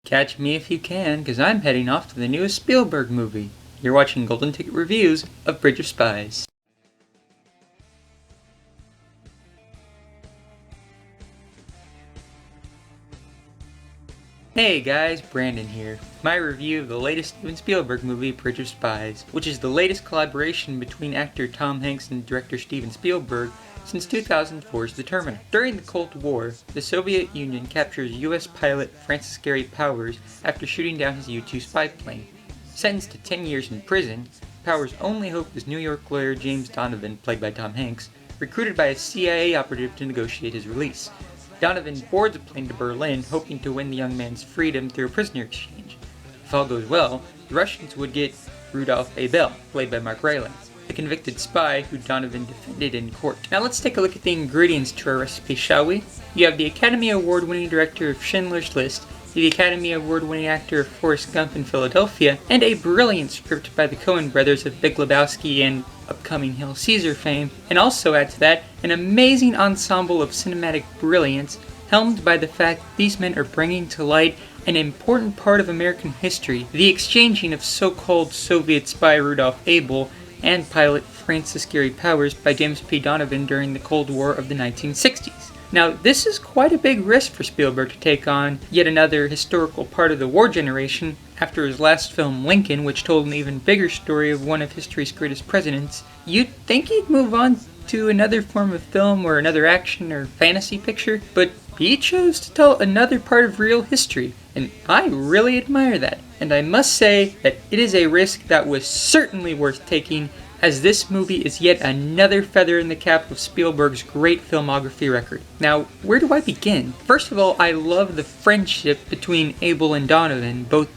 Catch me if you can, because I'm heading off to the newest Spielberg movie. You're watching Golden Ticket Reviews of Bridge of Spies. Hey guys, Brandon here. My review of the latest Steven Spielberg movie, Bridge of Spies, which is the latest collaboration between actor Tom Hanks and director Steven Spielberg since 2004's The Terminator. During the Cold War, the Soviet Union captures U.S. pilot Francis Gary Powers after shooting down his U-2 spy plane. Sentenced to 10 years in prison, Powers' only hope was New York lawyer James Donovan, played by Tom Hanks, recruited by a CIA operative to negotiate his release. Donovan boards a plane to Berlin, hoping to win the young man's freedom through a prisoner exchange. If all goes well, the Russians would get Rudolph Abel, played by Mark Rylance, the convicted spy who Donovan defended in court. Now let's take a look at the ingredients to our recipe, shall we? You have the Academy Award-winning director of Schindler's List, the Academy Award-winning actor of Forrest Gump in Philadelphia, and a brilliant script by the Coen brothers of Big Lebowski and upcoming Hail Caesar fame, and also add to that an amazing ensemble of cinematic brilliance helmed by the fact that these men are bringing to light an important part of American history, the exchanging of so-called Soviet spy Rudolph Abel and pilot Francis Gary Powers by James P. Donovan during the Cold War of the 1960s. Now, this is quite a big risk for Spielberg to take on yet another historical part of the war generation after his last film, Lincoln, which told an even bigger story of one of history's greatest presidents. You'd think he'd move on to another form of film or another action or fantasy picture, but he chose to tell another part of real history, and I really admire that. And I must say that it is a risk that was certainly worth taking, as this movie is yet another feather in the cap of Spielberg's great filmography record. Now, where do I begin? First of all, I love the friendship between Abel and Donovan, both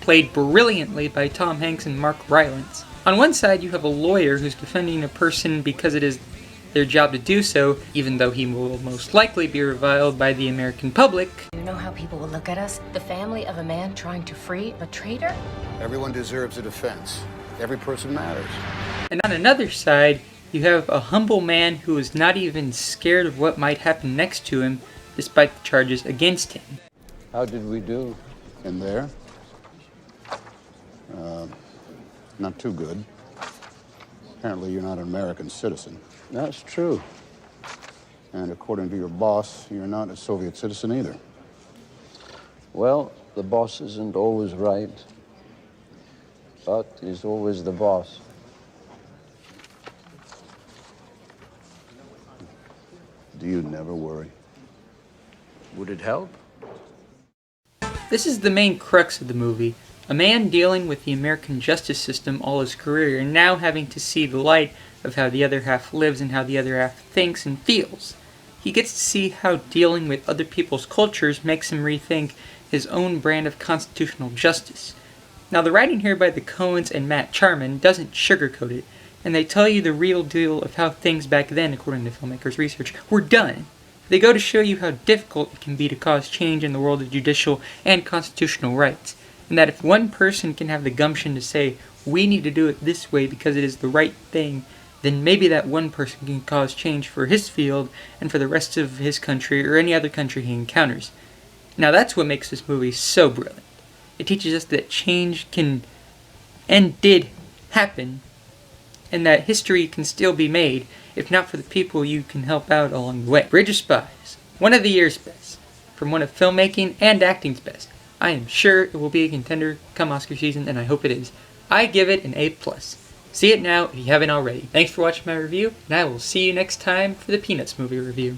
played brilliantly by Tom Hanks and Mark Rylance. On one side, you have a lawyer who's defending a person because it is their job to do so, even though he will most likely be reviled by the American public. You know how people will look at us? The family of a man trying to free a traitor? Everyone deserves a defense. Every person matters. And on another side, you have a humble man who is not even scared of what might happen next to him, despite the charges against him. How did we do? In there? Not too good. Apparently you're not an American citizen. That's true. And according to your boss, you're not a Soviet citizen either. Well, the boss isn't always right, but he's always the boss. Do you never worry? Would it help? This is the main crux of the movie. A man dealing with the American justice system all his career and now having to see the light of how the other half lives and how the other half thinks and feels. He gets to see how dealing with other people's cultures makes him rethink his own brand of constitutional justice. Now, the writing here by the Coens and Matt Charman doesn't sugarcoat it, and they tell you the real deal of how things back then, according to filmmakers' research, were done. They go to show you how difficult it can be to cause change in the world of judicial and constitutional rights, and that if one person can have the gumption to say, we need to do it this way because it is the right thing, then maybe that one person can cause change for his field and for the rest of his country or any other country he encounters. Now that's what makes this movie so brilliant. It teaches us that change can and did happen, and that history can still be made, if not for the people you can help out along the way. Bridge of Spies, one of the year's best, from one of filmmaking and acting's best. I am sure it will be a contender come Oscar season, and I hope it is. I give it an A+. See it now if you haven't already. Thanks for watching my review, and I will see you next time for the Peanuts movie review.